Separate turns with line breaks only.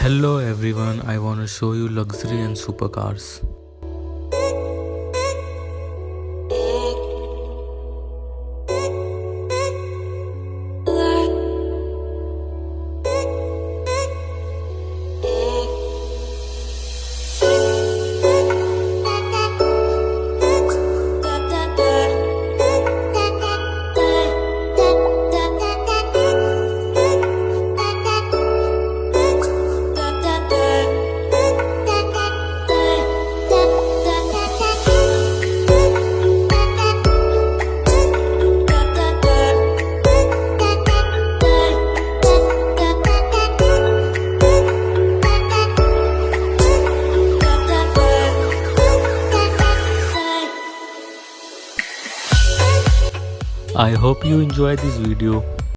Hello everyone, I want to show you luxury and supercars. I hope you enjoy this video.